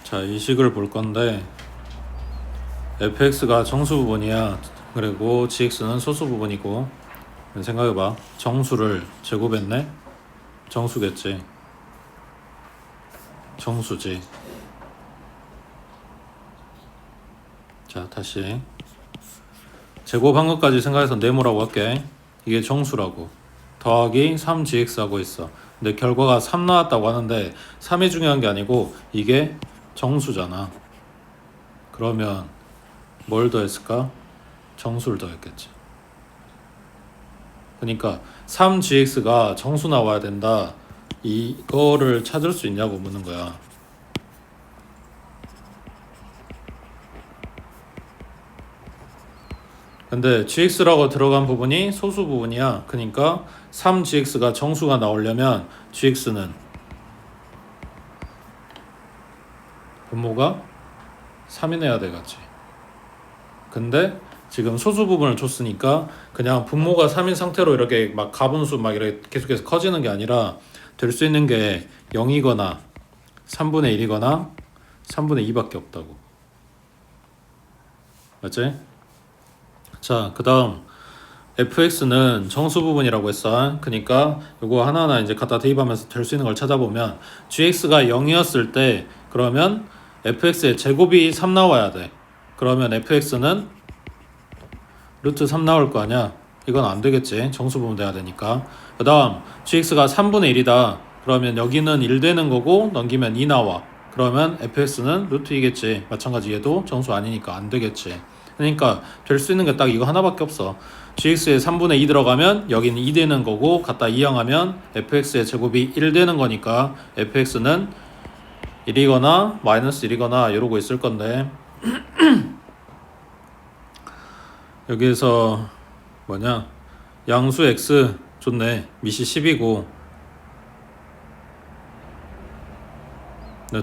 자, 이 식을 볼 건데 fx가 정수 부분이야. 그리고 gx는 소수 부분이고, 생각해봐. 정수를 제곱했네? 정수겠지. 정수지. 자, 다시 제곱한 것까지 생각해서 네모라고 할게. 이게 정수라고. 더하기 3gx 하고 있어. 근데 결과가 3 나왔다고 하는데 3이 중요한 게 아니고 이게 정수잖아. 그러면 뭘 더했을까? 정수를 더했겠지. 그러니까 3gx가 정수 나와야 된다. 이거를 찾을 수 있냐고 묻는 거야. 근데 gx라고 들어간 부분이 소수 부분이야. 그러니까 3gx가 정수가 나오려면 gx는 분모가 3이내야 되겠지. 근데 지금 소수 부분을 줬으니까 그냥 분모가 3인 상태로 이렇게 막 가분수 막 이렇게 계속해서 커지는 게 아니라 될 수 있는 게 0이거나 3분의 1이거나 3분의 2밖에 없다고. 맞지? 자, 그 다음 fx는 정수 부분이라고 했어. 그러니까 이거 하나하나 이제 갖다 대입하면서 될 수 있는 걸 찾아보면 gx가 0이었을 때 그러면 fx의 제곱이 3 나와야 돼. 그러면 fx는 루트 3 나올 거 아니야. 이건 안 되겠지. 정수 부분 돼야 되니까. 그 다음 gx가 3분의 1이다. 그러면 여기는 1 되는 거고 넘기면 2 나와. 그러면 fx는 루트 2겠지. 마찬가지 얘도 정수 아니니까 안 되겠지. 그러니까 될 수 있는 게 딱 이거 하나밖에 없어. gx에 3분의 2 들어가면 여기는 2 되는 거고 갖다 이항하면 fx의 제곱이 1 되는 거니까 fx는 1이거나 마이너스 1이거나 이러고 있을 건데 여기에서 뭐냐, 양수 x 좋네. 밑이 10이고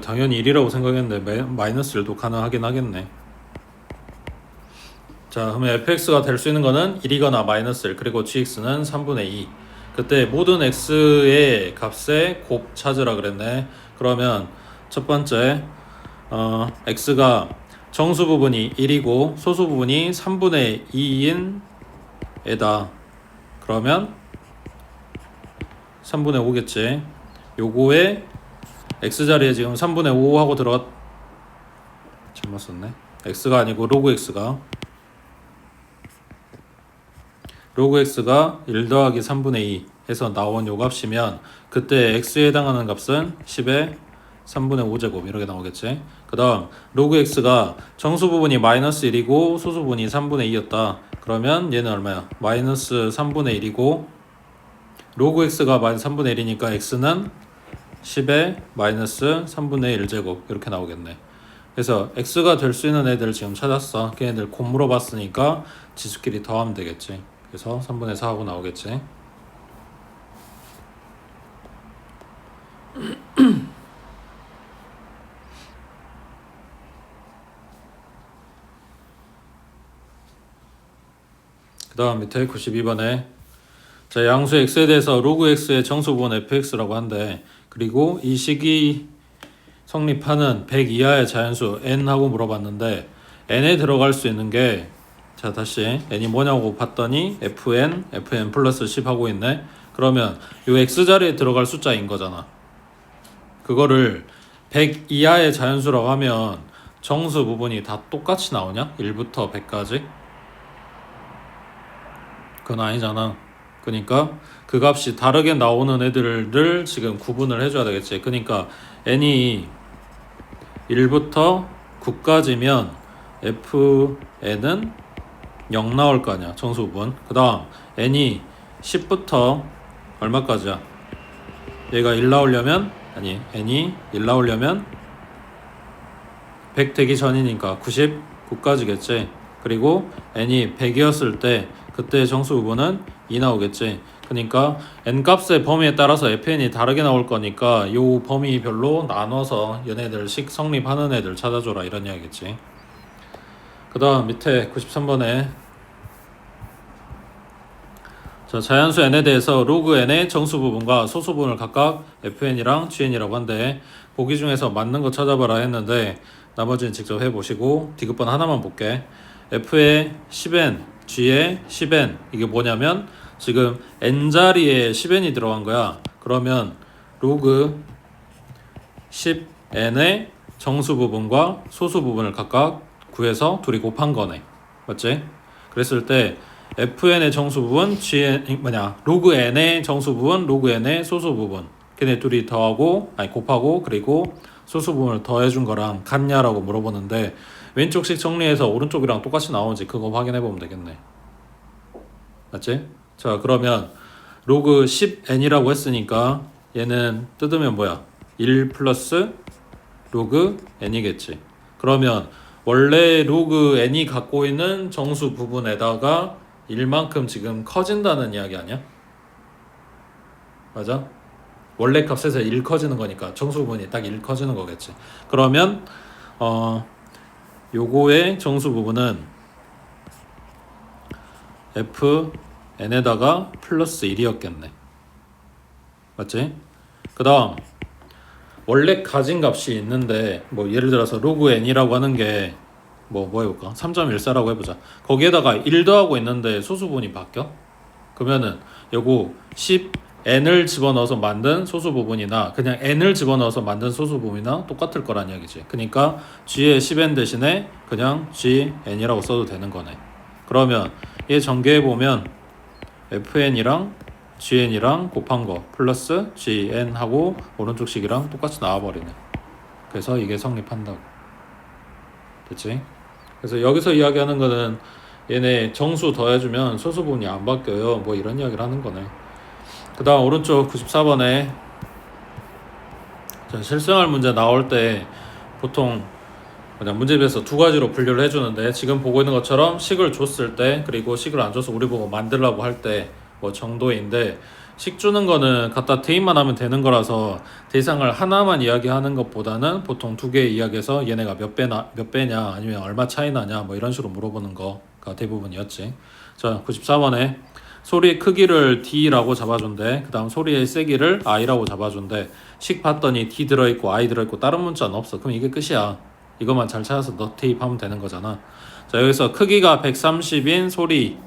당연히 1이라고 생각했는데 마이너스 1도 가능하긴 하겠네. 자, 그러면 fx가 될 수 있는 거는 1이거나 마이너스 1, 그리고 gx는 3분의 2. 그때 모든 x의 값에 곱 찾으라 그랬네. 그러면 첫 번째 x가 정수 부분이 1이고 소수 부분이 3분의 2인 애다. 그러면 3분의 5겠지. 요거에 x자리에 지금 3분의 5 하고 잘못 썼네. x가 아니고 로그 x가 1 더하기 3분의 2 해서 나온 요 값이면 그때 x에 해당하는 값은 10의 3분의 5제곱 이렇게 나오겠지. 그 다음 로그 x가 정수 부분이 마이너스 1이고 소수 부분이 3분의 2였다. 그러면 얘는 얼마야? 마이너스 3분의 1이고 로그 x가 마이너스 3분의 1이니까 x는 10의 마이너스 3분의 1제곱 이렇게 나오겠네. 그래서 x가 될 수 있는 애들 지금 찾았어. 걔네들 곱 물어봤으니까 지수끼리 더하면 되겠지. 그래서 3분의 4 하고 나오겠지. 그 다음 밑에 92번에 자, 양수 x에 대해서 로그 x의 정수 부분 fx라고 한대. 그리고 이 식이 성립하는 100 이하의 자연수 n 하고 물어봤는데 n에 들어갈 수 있는 게, 자 다시 n이 뭐냐고 봤더니 fn 플러스 10 하고 있네. 그러면 요 x자리에 들어갈 숫자인 거잖아. 그거를 100 이하의 자연수라고 하면 정수 부분이 다 똑같이 나오냐? 1부터 100까지? 그건 아니잖아. 그러니까 그 값이 다르게 나오는 애들을 지금 구분을 해줘야 되겠지. 그러니까 n이 1부터 9까지면 fn은 0 나올 거 아니야. 정수 부분. 그 다음 n이 10부터 얼마까지야? 얘가 1 나오려면, 아니 n이 1 나오려면 100 되기 전이니까 99까지겠지. 그리고 n이 100이었을 때 그때 정수 부분은 2 나오겠지. 그러니까 n값의 범위에 따라서 fn이 다르게 나올 거니까 요 범위별로 나눠서 얘네들 식 성립하는 애들 찾아줘라 이런 이야기겠지. 그 다음 밑에 93번에 자, 자연수 n에 대해서 로그 n의 정수 부분과 소수 부분을 각각 fn이랑 gn이라고 한대. 보기 중에서 맞는 거 찾아봐라 했는데 나머지는 직접 해보시고 디귿번 하나만 볼게. F의 10n, G의 10n 이게 뭐냐면 지금 n자리에 10n이 들어간 거야. 그러면 로그 10n의 정수 부분과 소수 부분을 각각 구해서 둘이 곱한 거네. 맞지? 그랬을 때 fn의 정수 부분, 로그 n의 정수 부분, 로그 n의 소수 부분. 걔네 둘이 더하고 곱하고 그리고 소수 부분을 더해준 거랑 같냐라고 물어보는데 왼쪽식 정리해서 오른쪽이랑 똑같이 나오는지 그거 확인해 보면 되겠네. 맞지? 자, 그러면 로그 10n이라고 했으니까 얘는 뜯으면 뭐야? 1 플러스 로그 n이겠지. 그러면 원래 로그 n이 갖고 있는 정수 부분에다가 1만큼 지금 커진다는 이야기 아니야? 맞아? 원래 값에서 1 커지는 거니까 정수 부분이 딱 1 커지는 거겠지. 그러면 요거의 정수 부분은 fn에다가 플러스 1이었겠네. 맞지? 그 다음 원래 가진 값이 있는데 뭐 예를 들어서 로그 n이라고 하는 게 뭐 해볼까? 3.14라고 해보자. 거기에다가 1 더하고 있는데 소수분이 바뀌어? 그러면은 요거 10n을 집어넣어서 만든 소수 부분이나 그냥 n을 집어넣어서 만든 소수 부분이나 똑같을 거란 이야기지. 그러니까 g의 10n 대신에 그냥 gn이라고 써도 되는 거네. 그러면 얘 전개해 보면 fn이랑 gn이랑 곱한 거 플러스 gn하고 오른쪽 식이랑 똑같이 나와버리네. 그래서 이게 성립한다고. 됐지? 그래서 여기서 이야기하는 거는 얘네 정수 더해주면 소수 부분이 안 바뀌어요. 뭐 이런 이야기를 하는 거네. 그 다음 오른쪽 94번에 실생활 문제 나올 때 보통 그냥 문제집에서 두 가지로 분류를 해주는데 지금 보고 있는 것처럼 식을 줬을 때 그리고 식을 안 줘서 우리 보고 만들라고 할 때 뭐 정도인데 식 주는 거는 갖다 대입만 하면 되는 거라서 대상을 하나만 이야기하는 것보다는 보통 두 개 이야기해서 얘네가 몇 배냐 아니면 얼마 차이 나냐 뭐 이런 식으로 물어보는 거가 대부분이었지. 자 94번에 소리의 크기를 D라고 잡아준대. 그 다음 소리의 세기를 I라고 잡아준대. 식 봤더니 D 들어있고 I 들어있고 다른 문자는 없어. 그럼 이게 끝이야. 이것만 잘 찾아서 넣 대입하면 되는 거잖아. 자 여기서 크기가 130인 소리는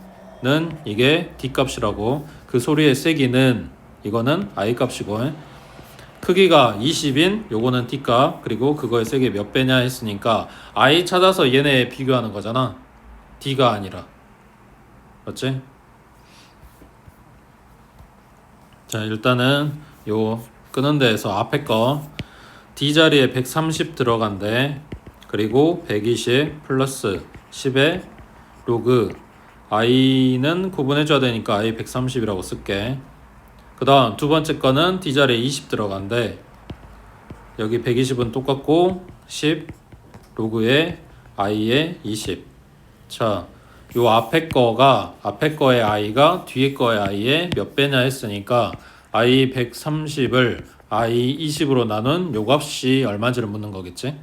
이게 D 값이라고, 그 소리의 세기는 이거는 I 값이고, 크기가 20인 요거는 D 값, 그리고 그거의 세기 몇 배냐 했으니까 I 찾아서 얘네 비교하는 거잖아. D가 아니라. 맞지? 자 일단은 요 끄는 데에서 앞에 거 D 자리에 130 들어간대. 그리고 120 플러스 10의 로그 i는 구분해줘야 되니까 i 130이라고 쓸게. 그 다음 두 번째 거는 D 자리에 20 들어간대. 여기 120은 똑같고 10 로그에 i에 20. 자, 요 앞에 거의 i가 뒤에 거의 i에 몇 배냐 했으니까 i 130을 i 20으로 나눈 요 값이 얼마인지를 묻는 거겠지.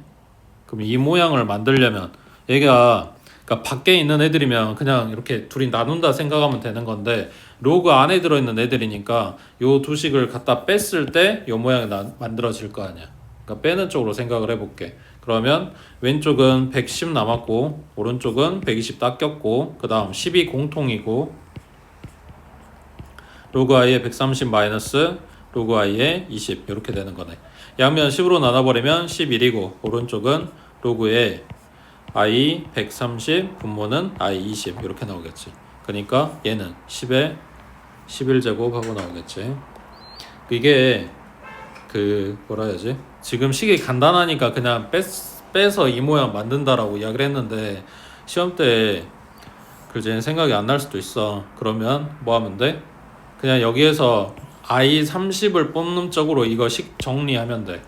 그럼 이 모양을 만들려면 얘가 그러니까 밖에 있는 애들이면 그냥 이렇게 둘이 나눈다 생각하면 되는 건데 로그 안에 들어있는 애들이니까 요 두 식을 갖다 뺐을 때 요 모양이 만들어질 거 아니야. 그러니까 빼는 쪽으로 생각을 해볼게. 그러면 왼쪽은 110 남았고 오른쪽은 120 닦였고 그 다음 10이 공통이고 로그 i에 130 마이너스 로그 i에 20 이렇게 되는 거네. 양면 10으로 나눠버리면 11이고 오른쪽은 로그에 i 130 분모는 i 20 이렇게 나오겠지. 그러니까 얘는 10에 11제곱 하고 나오겠지. 이게 그 뭐라 해야지, 지금 식이 간단하니까 그냥 빼서 이 모양 만든다라고 이야기를 했는데 시험 때 글쎄 생각이 안 날 수도 있어. 그러면 뭐 하면 돼? 그냥 여기에서 i 30을 뽑는 쪽으로 이거 식 정리하면 돼.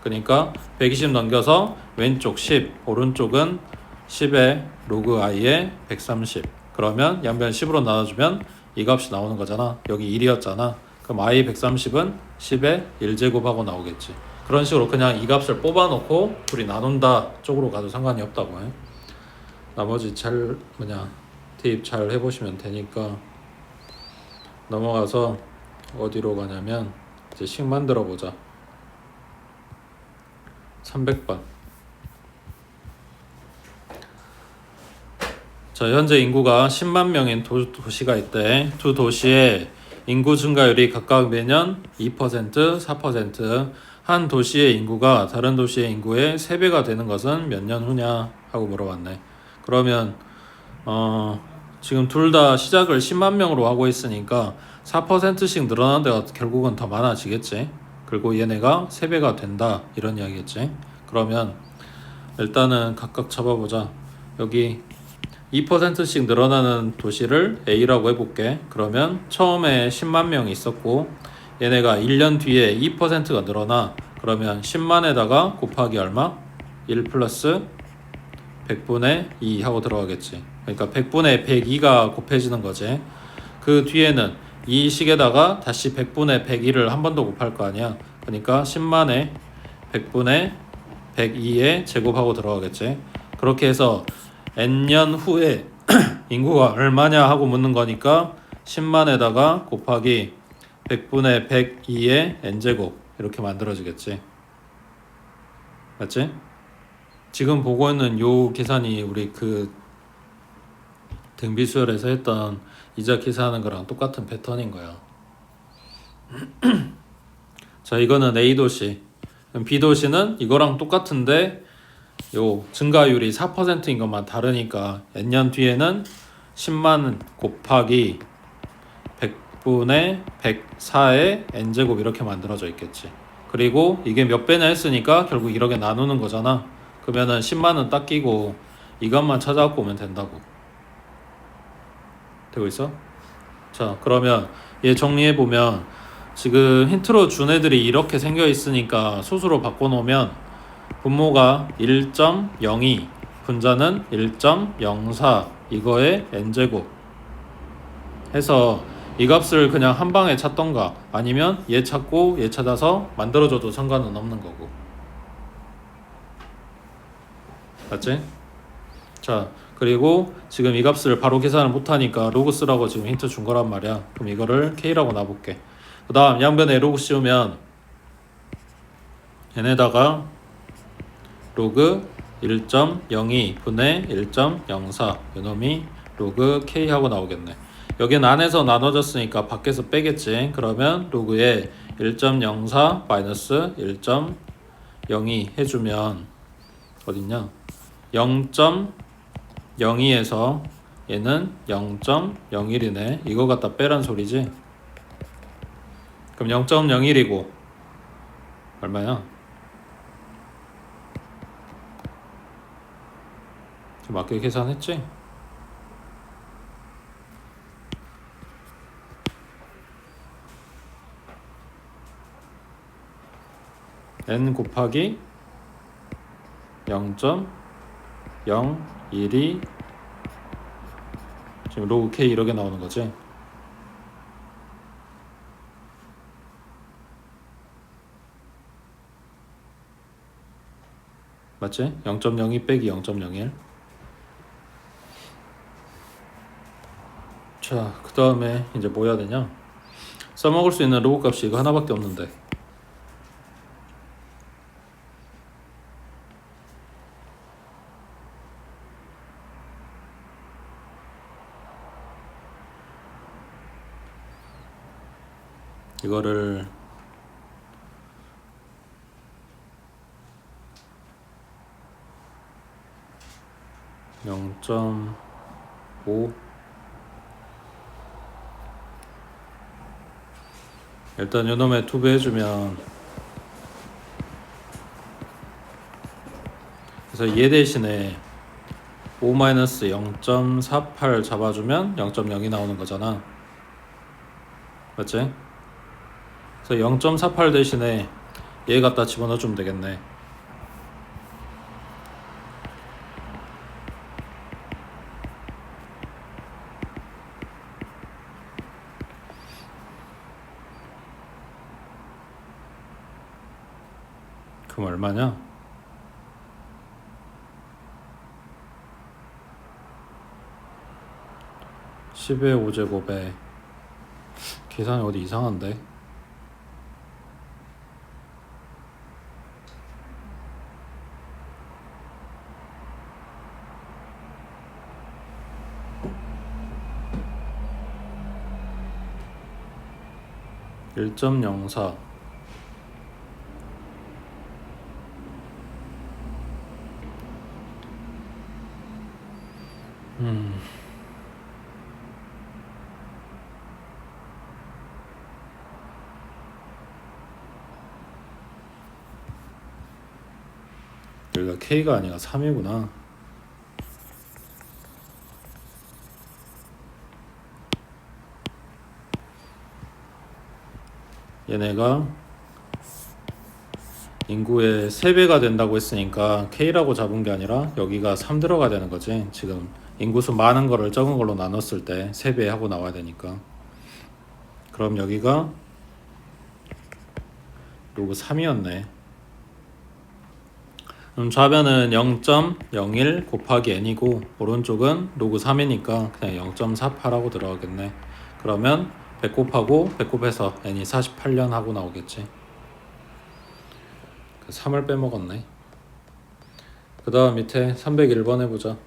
그러니까 120 넘겨서 왼쪽 10 오른쪽은 10에 로그 i에 130. 그러면 양변 10으로 나눠주면 이 값이 나오는 거잖아. 여기 1이었잖아. 그럼 i 130은 10에 1제곱하고 나오겠지. 그런 식으로 그냥 이 값을 뽑아놓고 둘이 나눈다 쪽으로 가도 상관이 없다고 해. 나머지 대입 잘 해보시면 되니까. 넘어가서 어디로 가냐면 이제 식 만들어 보자. 300번. 자, 현재 인구가 10만 명인 도시가 있대. 두 도시의 인구 증가율이 각각 매년 2%, 4%. 한 도시의 인구가 다른 도시의 인구의 3배가 되는 것은 몇 년 후냐 하고 물어봤네. 그러면 지금 둘 다 시작을 10만 명으로 하고 있으니까 4%씩 늘어나는 데가 결국은 더 많아지겠지. 그리고 얘네가 3배가 된다 이런 이야기겠지. 그러면 일단은 각각 잡아보자. 여기 2%씩 늘어나는 도시를 A라고 해볼게. 그러면 처음에 10만 명이 있었고 얘네가 1년 뒤에 2%가 늘어나. 그러면 10만에다가 곱하기 얼마? 1 플러스 100분의 2 하고 들어가겠지. 그러니까 100분의 102가 곱해지는 거지. 그 뒤에는 이 식에다가 다시 100분의 102를 한 번 더 곱할 거 아니야. 그러니까 10만에 100분의 102에 제곱하고 들어가겠지. 그렇게 해서 n년 후에 인구가 얼마냐 하고 묻는 거니까 10만에다가 곱하기 100분의 102의 n제곱 이렇게 만들어지겠지. 맞지? 지금 보고 있는 요 계산이 우리 그 등비수열에서 했던 이자 계산하는 거랑 똑같은 패턴인 거야. 자, 이거는 A도시. B도시는 이거랑 똑같은데 요 증가율이 4%인 것만 다르니까 n년 뒤에는 10만 곱하기 100분의 104의 n제곱 이렇게 만들어져 있겠지. 그리고 이게 몇 배나 했으니까 결국 이렇게 나누는 거잖아. 그러면은 10만은 딱 끼고 이것만 찾아갖고 오면 된다고. 되고 있어? 자, 그러면 얘 정리해보면 지금 힌트로 준 애들이 이렇게 생겨 있으니까 소수로 바꿔놓으면 분모가 1.02, 분자는 1.04 이거의 n제곱 해서 이 값을 그냥 한 방에 찾던가 아니면 얘 찾고 얘 찾아서 만들어줘도 상관은 없는 거고. 맞지? 자, 그리고 지금 이 값을 바로 계산을 못하니까 로그 쓰라고 지금 힌트 준 거란 말이야. 그럼 이거를 K라고 놔볼게. 그 다음 양변에 로그 씌우면 얘네다가 로그 1.02 분의 1.04 요놈이 로그 K 하고 나오겠네. 여긴 안에서 나눠졌으니까 밖에서 빼겠지. 그러면 로그에 1.04 마이너스 1.02 해주면 어딨냐? 0.02에서 얘는 0.01이네. 이거 갖다 빼란 소리지. 그럼 0.01이고 얼마야? 맞게 계산했지? n 곱하기 0.01이 지금 로그 k 이렇게 나오는 거지. 맞지? 0.02 빼기 0.01. 자, 그 다음에 이제 뭐 해야 되냐? 써먹을 수 있는 로그 값이 이거 하나밖에 없는데 이거를 0.5 일단 요놈에 2배 해주면 그래서 얘 대신에 5-0.48 잡아주면 0.0이 나오는 거잖아. 맞지? 그래서 0.48 대신에 얘 갖다 집어넣어주면 되겠네. 그럼 얼마냐? 10의 5제곱에 계산이 어디 이상한데? 1.04 여기가 K가 아니라 3이구나. 얘네가 인구의 3배가 된다고 했으니까 K라고 잡은 게 아니라 여기가 3 들어가야 되는 거지. 지금 인구수 많은 거를 적은 걸로 나눴을 때 3배 하고 나와야 되니까. 그럼 여기가 로그 3이었네. 그럼 좌변은 0.01 곱하기 n이고 오른쪽은 로그 3이니까 그냥 0.48하고 들어가겠네. 그러면 100 곱하고 100 곱해서 n이 48년 하고 나오겠지. 3을 빼먹었네. 그 다음 밑에 301번 해보자.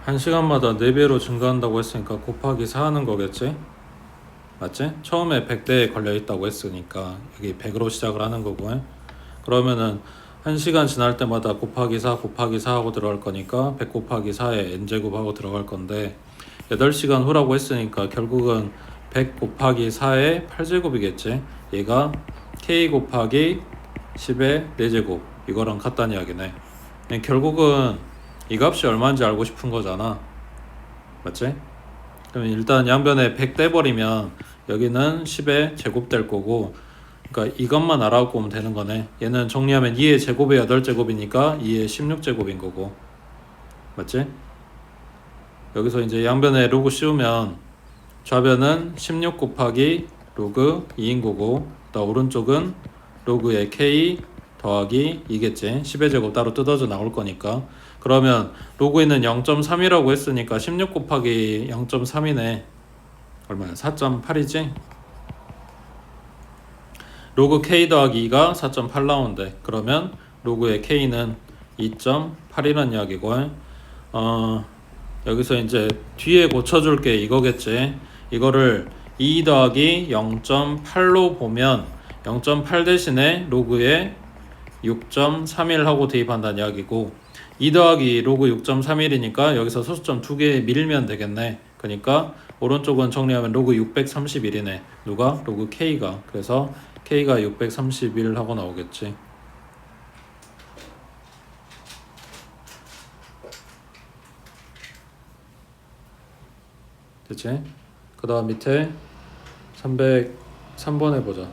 한 시간마다 4배로 증가한다고 했으니까 곱하기 4 하는 거겠지? 맞지? 처음에 100대에 걸려 있다고 했으니까 여기 100으로 시작을 하는 거고, 그러면은 1시간 지날 때마다 곱하기 4 곱하기 4 하고 들어갈 거니까 100 곱하기 4에 n제곱 하고 들어갈 건데 8시간 후라고 했으니까 결국은 100 곱하기 4에 8제곱이겠지? 얘가 k 곱하기 10의 4제곱 이거랑 같다는 이야기네. 결국은 이 값이 얼마인지 알고 싶은 거잖아. 맞지? 그럼 일단 양변에 100 떼버리면 여기는 10의 제곱 될 거고, 그러니까 이것만 알아보고 오면 되는 거네. 얘는 정리하면 2의 제곱의 8제곱이니까 2의 16제곱인 거고. 맞지? 여기서 이제 양변에 로그 씌우면 좌변은 16 곱하기 로그 2인 거고, 나 오른쪽은 로그의 k 더하기 2겠지. 10의 제곱 따로 뜯어져 나올 거니까. 그러면 로그에는 0.3이라고 했으니까 16 곱하기 0.3이네. 얼마야? 4.8이지? 로그 k 더하기 2가 4.8 나온대. 그러면 로그의 k는 2.8이란 이야기고, 여기서 이제 뒤에 고쳐줄게 이거겠지. 이거를 2 더하기 0.8로 보면 0.8 대신에 로그에 6.31 하고 대입한다는 이야기고, 2 더하기 로그 6.31이니까 여기서 소수점 2개 밀면 되겠네. 그러니까 오른쪽은 정리하면 로그 631이네. 누가? 로그 k가. 그래서 k가 631 하고 나오겠지. 됐지? 그 다음 밑에 303번 해보자.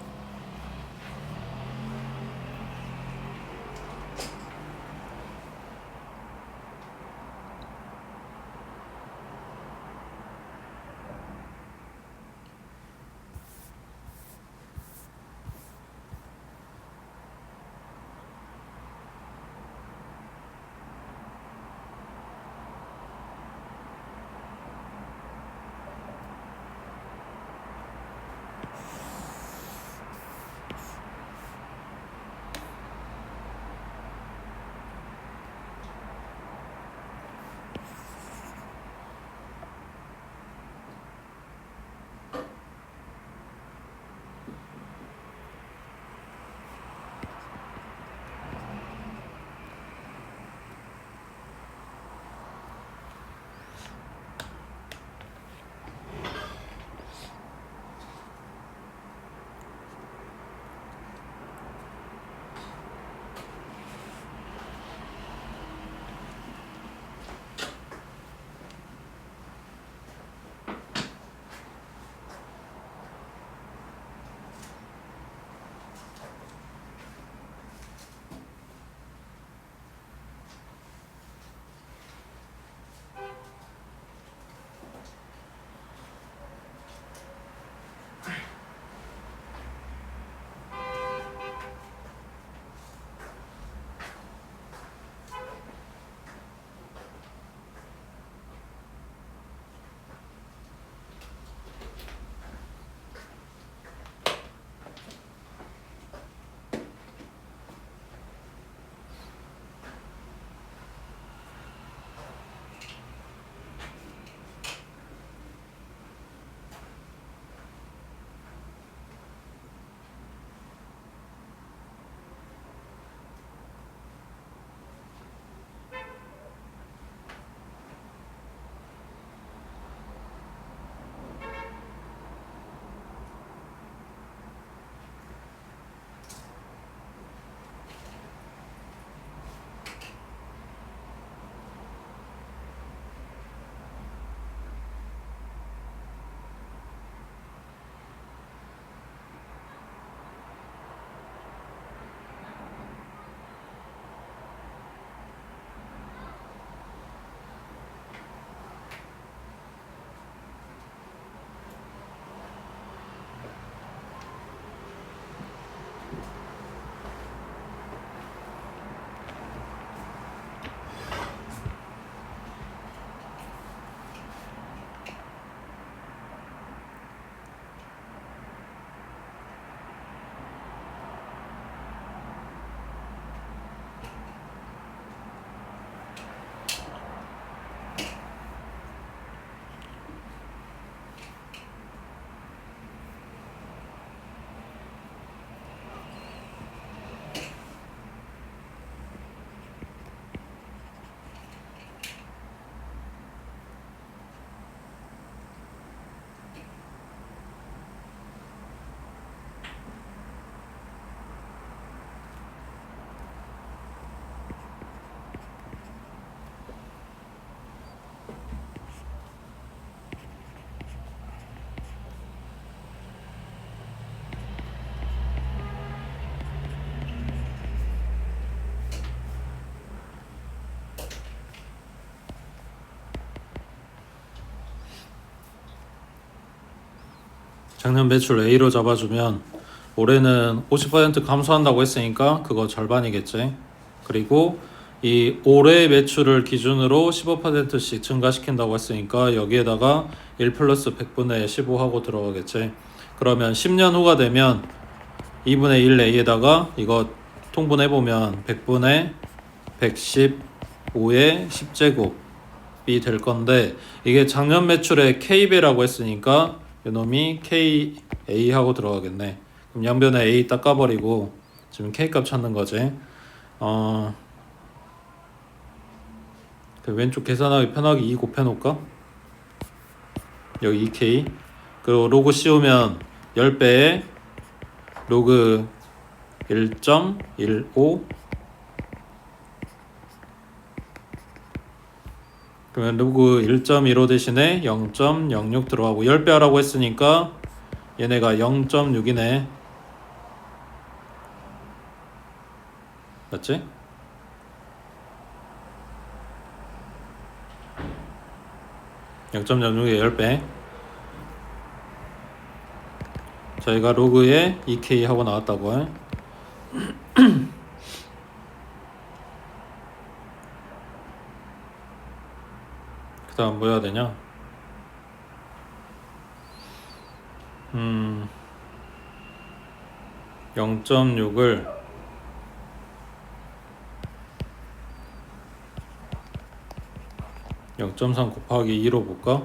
작년 매출 A로 잡아주면 올해는 50% 감소한다고 했으니까 그거 절반이겠지. 그리고 이 올해 매출을 기준으로 15%씩 증가시킨다고 했으니까 여기에다가 1 플러스 100분의 15하고 들어가겠지. 그러면 10년 후가 되면 2분의 1 A에다가 이거 통분해보면 100분의 115의 10제곱이 될 건데, 이게 작년 매출의 K배라고 했으니까 이놈이 KA 하고 들어가겠네. 그럼 양변에 A 닦아버리고 지금 K값 찾는 거지. 그 왼쪽 계산하기 편하게 2 곱해놓을까? 여기 2K. 그리고 로그 씌우면 10배에 로그 1.15. 그러면 로그 1.15 대신에 0.06 들어가고 10배 하라고 했으니까 얘네가 0.6이네. 맞지? (0.06에) 10배. 저희가 로그에 2K 하고 나왔다고. 그 다음 뭐 해야 되냐? 0.6을 0.3 곱하기 2로 볼까?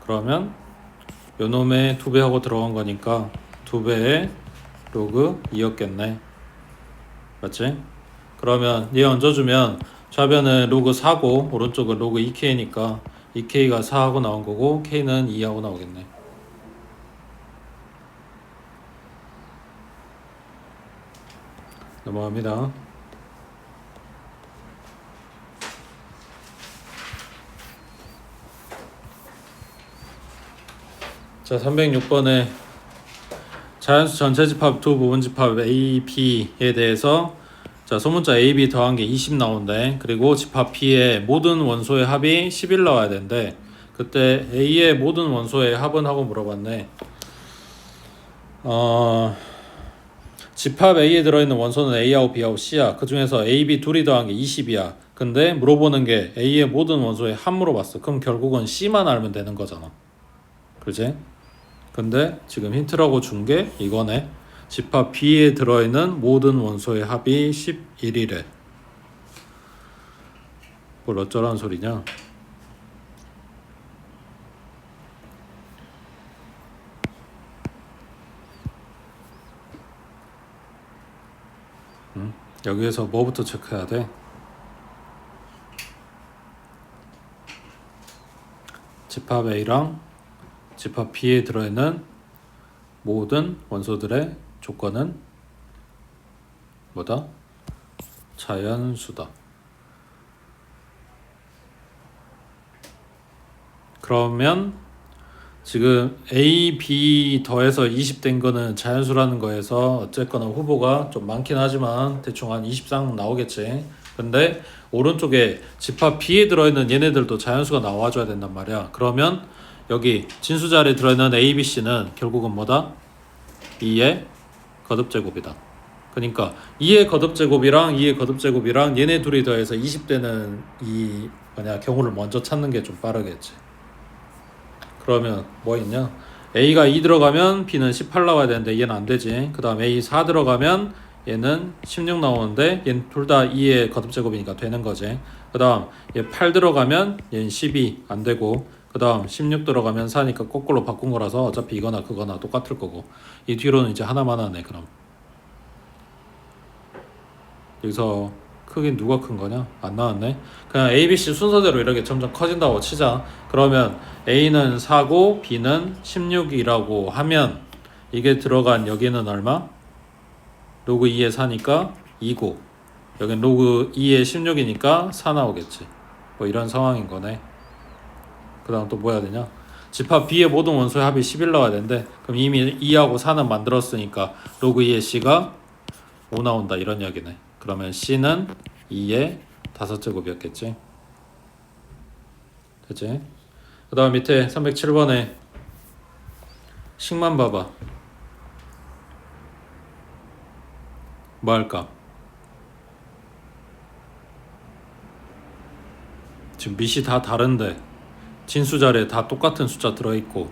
그러면 요놈의 2배 하고 들어간 거니까 2배에 로그 2였겠네. 맞지? 그러면 얘 얹어주면 좌변은 로그 4고 오른쪽은 로그 2K니까 2K가 4하고 나온 거고 K는 2하고 나오겠네. 넘어갑니다. 자, 306번에 자연수 전체 집합 두 부분 집합 A, B에 대해서 자, 소문자 A, B 더한 게 20 나온대. 그리고 집합 B의 모든 원소의 합이 11 나와야 된대. 그때 A의 모든 원소의 합은 하고 물어봤네. 집합 A에 들어있는 원소는 A하고 B하고 C야. 그 중에서 A, B 둘이 더한 게 20이야. 근데 물어보는 게 A의 모든 원소의 합 물어봤어. 그럼 결국은 C만 알면 되는 거잖아. 그지? 근데 지금 힌트라고 준 게 이거네. 집합 B에 들어있는 모든 원소의 합이 11이래. 뭘 어쩌라는 소리냐? 여기에서 뭐부터 체크해야 돼? 집합 A랑 집합 B에 들어있는 모든 원소들의 조건은 뭐다? 자연수다. 그러면 지금 A, B 더해서 20 된 거는 자연수라는 거에서 어쨌거나 후보가 좀 많긴 하지만 대충 한 20상 나오겠지. 근데 오른쪽에 집합 B에 들어있는 얘네들도 자연수가 나와줘야 된단 말이야. 그러면 여기 진수 자리에 들어있는 A, B, C는 결국은 뭐다? 2의 거듭제곱이다. 그러니까 2의 거듭제곱이랑 2의 거듭제곱이랑 얘네 둘이 더해서 20되는 이 경우를 먼저 찾는 게 좀 빠르겠지. 그러면 뭐 있냐? A가 2 들어가면 B는 18 나와야 되는데 얘는 안 되지. 그 다음 A 4 들어가면 얘는 16 나오는데 얘는 둘 다 2의 거듭제곱이니까 되는 거지. 그 다음 얘 8 들어가면 얘는 12 안 되고, 그 다음 16 들어가면 4니까 거꾸로 바꾼 거라서 어차피 이거나 그거나 똑같을 거고, 이 뒤로는 이제 하나만 하네. 그럼 여기서 크긴 누가 큰 거냐? 안 나왔네. 그냥 A, B, C 순서대로 이렇게 점점 커진다고 치자. 그러면 A는 4고 B는 16이라고 하면 이게 들어간 여기는 얼마? 로그 2에 4니까 2고, 여긴 로그 2에 16이니까 4 나오겠지. 뭐 이런 상황인 거네. 그 다음 또 뭐 해야 되냐? 집합 B의 모든 원소의 합이 11 나와야 되는데, 그럼 이미 2하고 4는 만들었으니까 로그 2에 C가 5 나온다 이런 이야기네. 그러면 C는 2의 5제곱이었겠지. 됐지? 그 다음 밑에 307번에 식만 봐봐. 뭐 할까? 지금 밑이 다 다른데 진수 자리에 다 똑같은 숫자 들어있고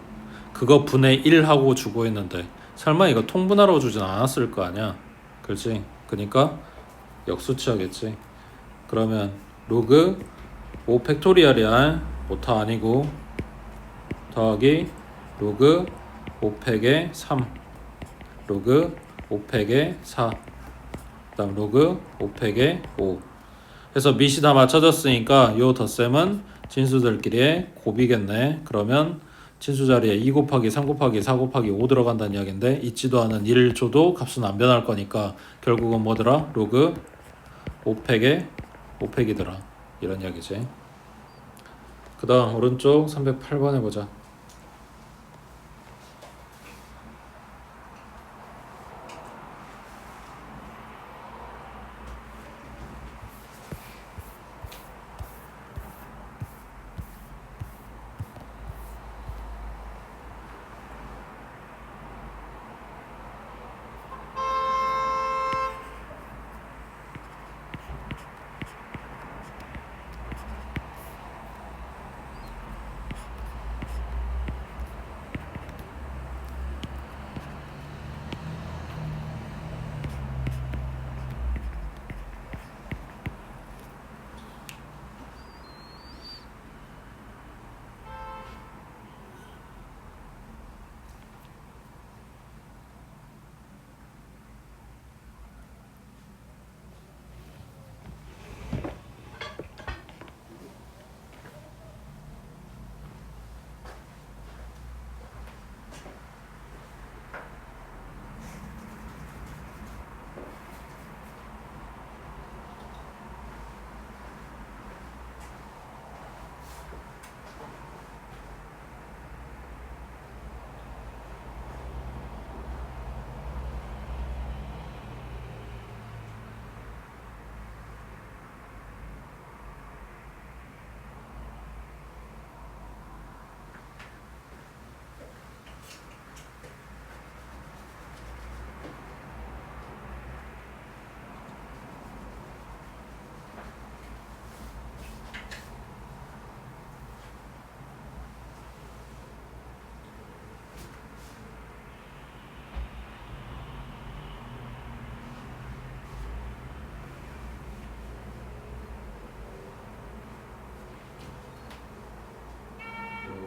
그거 분의 1 하고 주고 있는데 설마 이거 통분하러 주진 않았을 거 아니야. 그렇지? 그러니까 역수치하겠지. 그러면 로그 5 팩토리얼이야. 오타 아니고 더하기 로그 5팩의 3 로그 5팩의 4 그다음 로그 5팩의 5 해서 밑이 다 맞춰졌으니까 요 덧셈은 진수들끼리의 곱이겠네. 그러면 진수 자리에 2 곱하기 3 곱하기 4 곱하기 5 들어간다는 이야기인데 있지도 않은 1 줘도 값은 안 변할 거니까 결국은 뭐더라? 로그 5팩의 5팩이더라. 이런 이야기지. 그 다음 오른쪽 308번 해보자.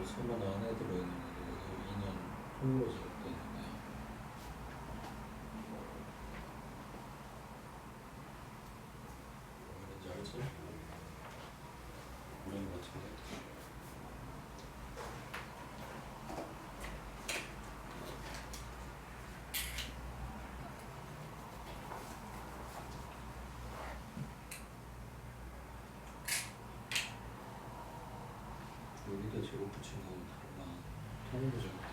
소문 안에 들어있는 게 2년 홀로 제작되는데 왠지 알지? 모르는 것 같은데. 여기다 제곱 붙인 거는 다르나 통으로 제곱돼.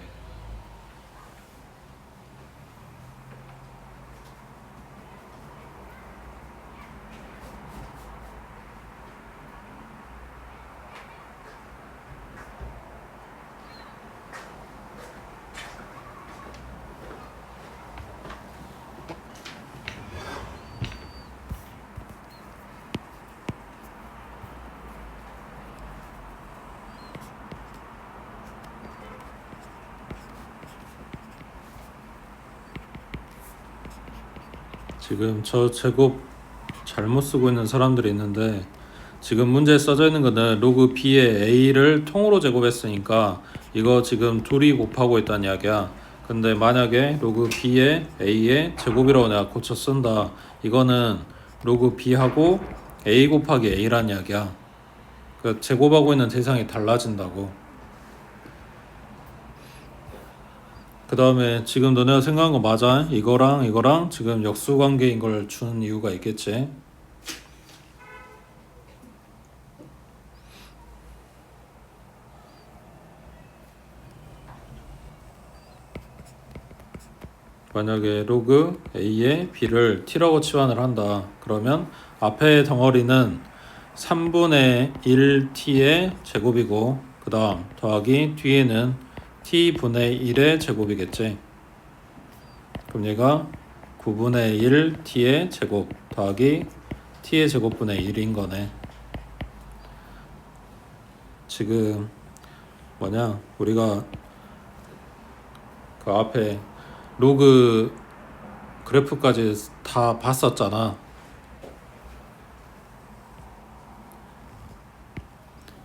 지금 저 제곱 잘못 쓰고 있는 사람들이 있는데 지금 문제에 써져 있는 거는 로그 b의 a를 통으로 제곱했으니까 이거 지금 둘이 곱하고 있다는 이야기야. 근데 만약에 로그 b의 a의 제곱이라고 내가 고쳐 쓴다. 이거는 로그 b하고 a 곱하기 a란 이야기야. 그 제곱하고 있는 대상이 달라진다고. 그 다음에 지금 너네가 생각한 거 맞아? 이거랑 지금 역수관계인 걸 주는 이유가 있겠지. 만약에 로그 a에 b를 t라고 치환을 한다. 그러면 앞에 덩어리는 3분의 1t의 제곱이고 그 다음 더하기 뒤에는 t분의 1의 제곱이겠지. 그럼 얘가 9분의 1 t의 제곱 더하기 t의 제곱분의 1인 거네. 지금 뭐냐, 우리가 그 앞에 로그 그래프까지 다 봤었잖아.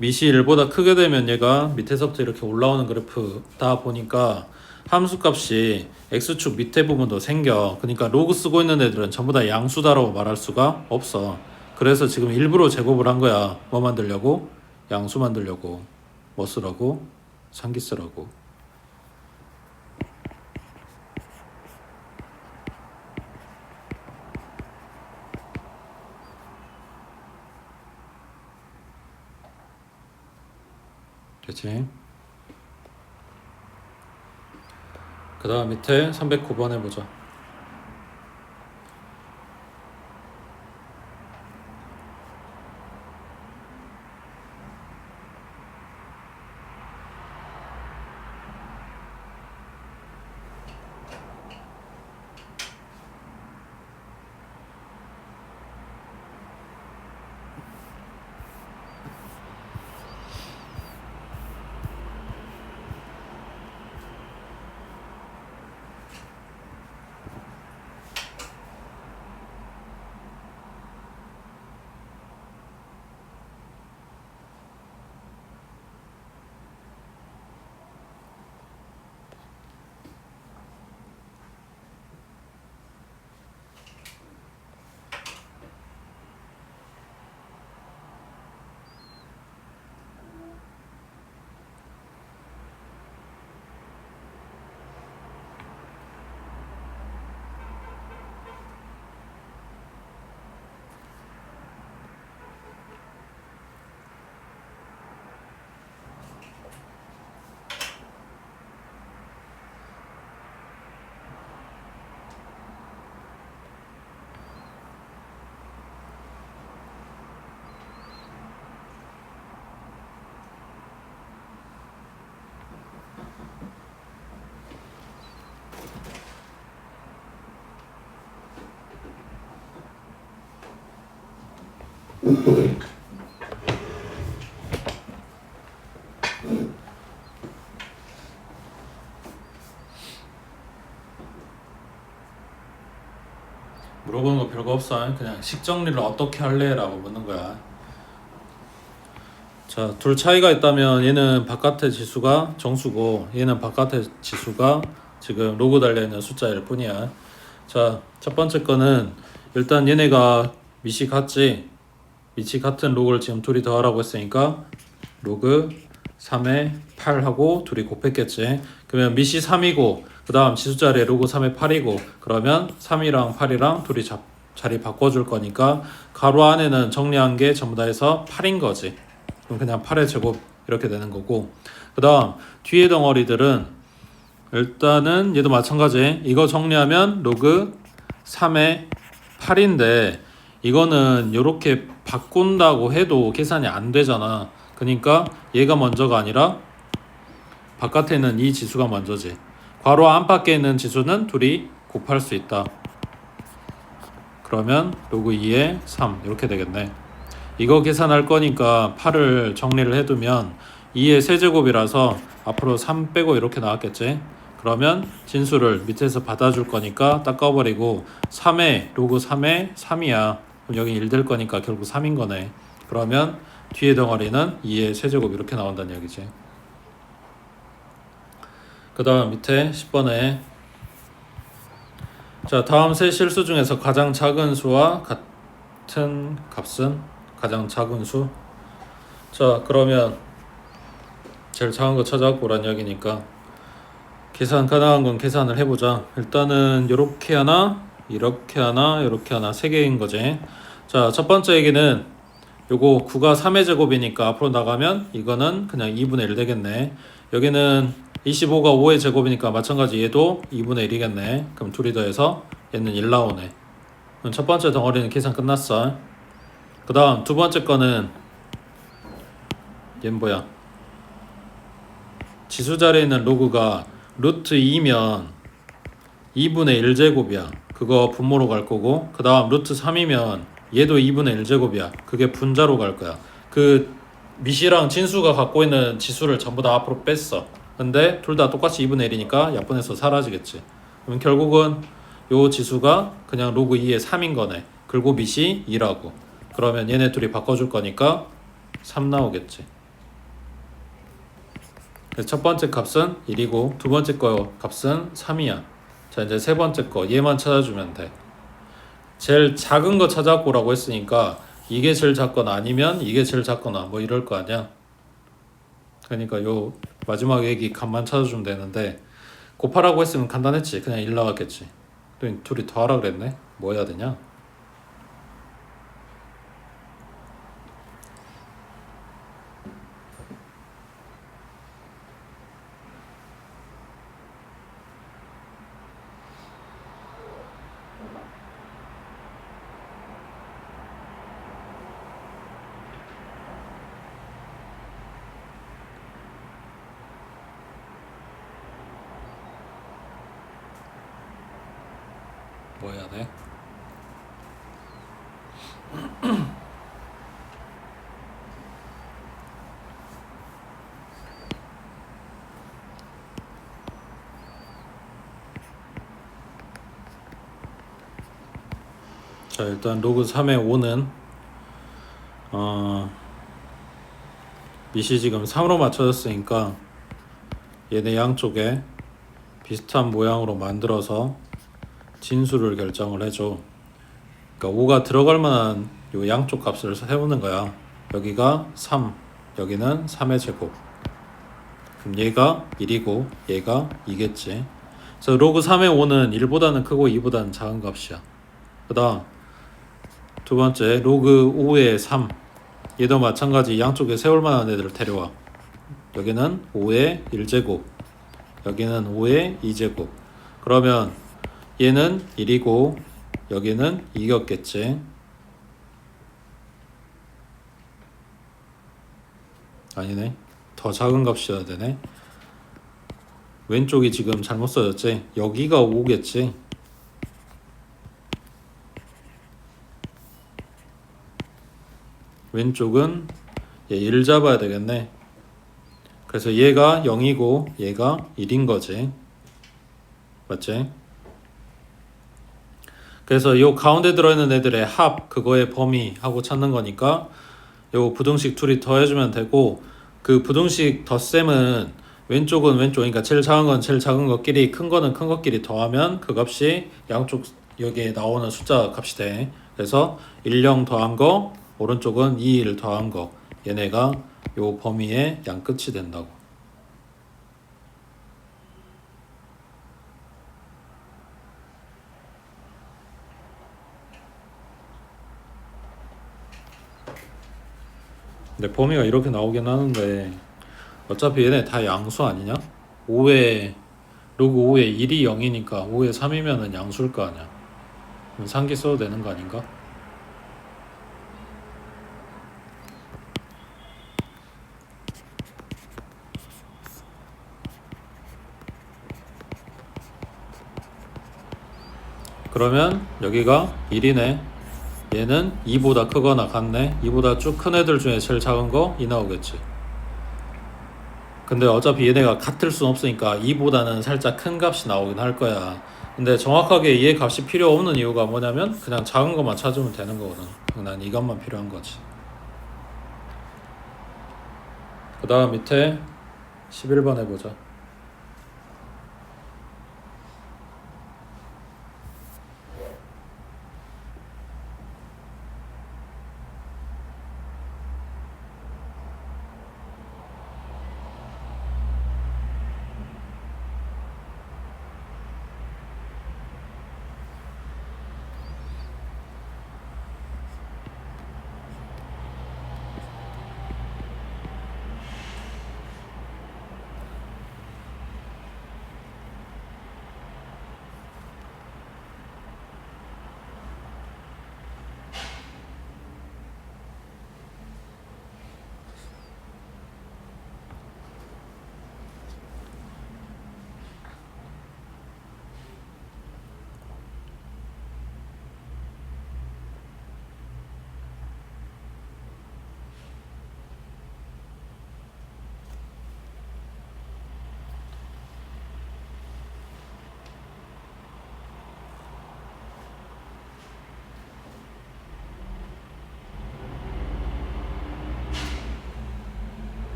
밑이 1보다 크게 되면 얘가 밑에서부터 이렇게 올라오는 그래프 다 보니까 함수값이 x축 밑에 부분도 생겨. 그러니까 로그 쓰고 있는 애들은 전부 다 양수다라고 말할 수가 없어. 그래서 지금 일부러 제곱을 한 거야. 뭐 만들려고? 양수 만들려고. 뭐 쓰라고? 상기 쓰라고. 그치? 그 다음 밑에 309번 해보자. 물어보는 거 별거 없어. 그냥 식 정리를 어떻게 할래? 라고 묻는 거야. 자, 둘 차이가 있다면 얘는 바깥의 지수가 정수고 얘는 바깥의 지수가 지금 로그 달려있는 숫자일 뿐이야. 자, 첫 번째 거는 일단 얘네가 밑이 같지? 밑이 같은 로그를 지금 둘이 더하라고 했으니까 로그 3에 8하고 둘이 곱했겠지. 그러면 밑이 3이고 그 다음 지수자리에 로그 3에 8이고 그러면 3이랑 8이랑 둘이 자리 바꿔줄 거니까 가로 안에는 정리한 게 전부 다 해서 8인 거지. 그럼 그냥 8의 제곱 이렇게 되는 거고, 그 다음 뒤에 덩어리들은 일단은 얘도 마찬가지. 이거 정리하면 로그 3의 8인데 이거는 이렇게 바꾼다고 해도 계산이 안 되잖아. 그러니까 얘가 먼저가 아니라 바깥에 있는 이 지수가 먼저지. 괄호 안팎에 있는 지수는 둘이 곱할 수 있다. 그러면 로그 2의 3 이렇게 되겠네. 이거 계산할 거니까 8을 정리를 해두면 2의 세제곱이라서 앞으로 3 빼고 이렇게 나왔겠지. 그러면 진수를 밑에서 받아줄 거니까 닦아버리고 3에 로그 3에 3이야. 그럼 여기 1 될 거니까 결국 3인 거네. 그러면 뒤에 덩어리는 2의 세제곱 이렇게 나온다는 얘기지. 그 다음 밑에 10번에 자, 다음 세 실수 중에서 가장 작은 수와 같은 값은 가장 작은 수. 자, 그러면 제일 작은 거 찾아갖고 오란 이야기니까 계산 가능한 건 계산을 해보자. 일단은 요렇게 하나, 이렇게 하나, 요렇게 하나, 세 개인 거지. 자, 첫 번째 얘기는 요거 9가 3의 제곱이니까 앞으로 나가면 이거는 그냥 2분의 1 되겠네. 여기는 25가 5의 제곱이니까 마찬가지 얘도 2분의 1이겠네. 그럼 둘이 더해서 얘는 1 나오네. 그럼 첫 번째 덩어리는 계산 끝났어. 그 다음 두 번째 거는 얘는 뭐야? 지수 자리에 있는 로그가 루트 2면 2분의 1제곱이야. 그거 분모로 갈 거고, 그 다음 루트 3이면 얘도 2분의 1제곱이야. 그게 분자로 갈 거야. 그 미시랑 진수가 갖고 있는 지수를 전부 다 앞으로 뺐어. 근데 둘 다 똑같이 2분의 1이니까 약분해서 사라지겠지. 그럼 결국은 요 지수가 그냥 로그 2의 3인 거네. 그리고 미시 2라고. 그러면 얘네 둘이 바꿔줄 거니까 3 나오겠지. 그래서 첫 번째 값은 1이고 두 번째 거 값은 3이야. 자, 이제 세 번째 거 얘만 찾아주면 돼. 제일 작은 거 찾아보라고 했으니까 이게 제일 작거나 아니면 이게 제일 작거나 뭐 이럴 거 아니야. 그러니까 요 마지막 얘기 값만 찾아주면 되는데, 곱하라고 했으면 간단했지. 그냥 1 나왔겠지. 또 둘이 더하라 그랬네. 뭐 해야 되냐? 뭐 해야 돼? 자, 일단 로그 3의 5는 미시 지금 3으로 맞춰졌으니까 얘네 양쪽에 비슷한 모양으로 만들어서 진수를 결정을 해줘. 그러니까 5가 들어갈 만한 요 양쪽 값을 세우는 거야. 여기가 3, 여기는 3의 제곱. 그럼 얘가 1이고 얘가 2겠지. 그래서 로그 3의 5는 1보다는 크고 2보다는 작은 값이야. 그 다음 두 번째 로그 5의 3, 얘도 마찬가지 양쪽에 세울 만한 애들을 데려와. 여기는 5의 1제곱, 여기는 5의 2제곱. 그러면 얘는 1이고 여기는 2였겠지. 아니네, 더 작은 값이어야 되네. 왼쪽이 지금 잘못 써졌지. 여기가 5겠지. 왼쪽은 얘 1 잡아야 되겠네. 그래서 얘가 0이고 얘가 1인 거지. 맞지? 그래서 요 가운데 들어있는 애들의 합, 그거의 범위 하고 찾는 거니까 요 부등식 둘이 더해주면 되고, 그 부등식 덧셈은 왼쪽은 왼쪽, 그러니까 제일 작은 건 제일 작은 것끼리, 큰 거는 큰 것끼리 더하면 그 값이 양쪽 여기에 나오는 숫자 값이 돼. 그래서 1, 0 더한 거, 오른쪽은 2, 1 더한 거, 얘네가 요 범위의 양 끝이 된다고. 근데 범위가 이렇게 나오긴 하는데 어차피 얘네 다 양수 아니냐? 5에 로그 5에 1이 0이니까 5에 3이면은 양수일 거 아니야. 그럼 상기 써도 되는 거 아닌가? 그러면 여기가 1이네. 얘는 2보다 크거나 같네. 2보다 쭉 큰 애들 중에 제일 작은 거 2 나오겠지. 근데 어차피 얘네가 같을 순 없으니까 2보다는 살짝 큰 값이 나오긴 할 거야. 근데 정확하게 얘 값이 필요 없는 이유가 뭐냐면 그냥 작은 것만 찾으면 되는 거거든. 난 이것만 필요한 거지. 그 다음 밑에 11번 해보자.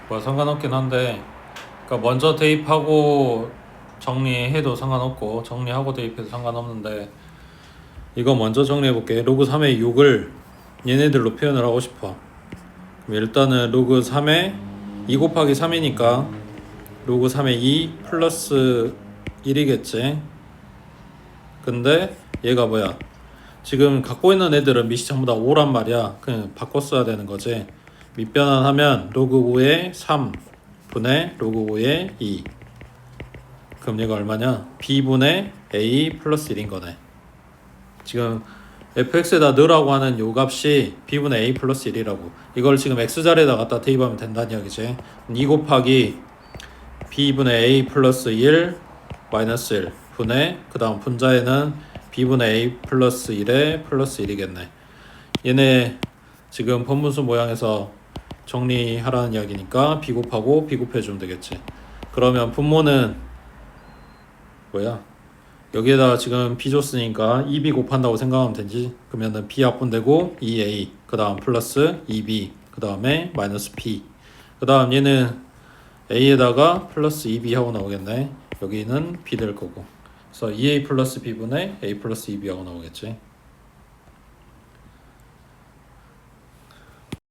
뭐 상관없긴 한데, 그러니까 먼저 대입하고 정리해도 상관없고 정리하고 대입해도 상관없는데, 이거 먼저 정리해볼게. 로그 3의 6을 얘네들로 표현을 하고 싶어. 그럼 일단은 로그 3의 2 곱하기 3이니까 로그 3의 2 플러스 1이겠지. 근데 얘가 뭐야? 지금 갖고 있는 애들은 밑이 전부 다 5란 말이야. 그냥 바꿔 써야 되는 거지. 밑변환하면 로그 5의 3 분의 로그 5의 2. 그럼 얘가 얼마냐? b분의 a 플러스 1인 거네. 지금 fx에다 넣으라고 하는 요 값이 b분의 a 플러스 1이라고. 이걸 지금 x자리에다 갖다 대입하면 된다는 이야기지. 2 곱하기 b분의 a 플러스 1 마이너스 1 분의 그 다음 분자에는 b분의 a 플러스 1에 플러스 1이겠네. 얘네 지금 번분수 모양에서 정리하라는 이야기니까 b 곱하고 b 곱해주면 되겠지. 그러면 분모는 뭐야? 여기에다가 지금 b 줬으니까 2b 곱한다고 생각하면 되지. 그러면은 b 합분되고 2a 그 다음 플러스 2b 그 다음에 마이너스 p 그 다음 얘는 a에다가 플러스 2b 하고 나오겠네. 여기는 b 될 거고. 그래서 2a 플러스 b분의 a 플러스 2b 하고 나오겠지.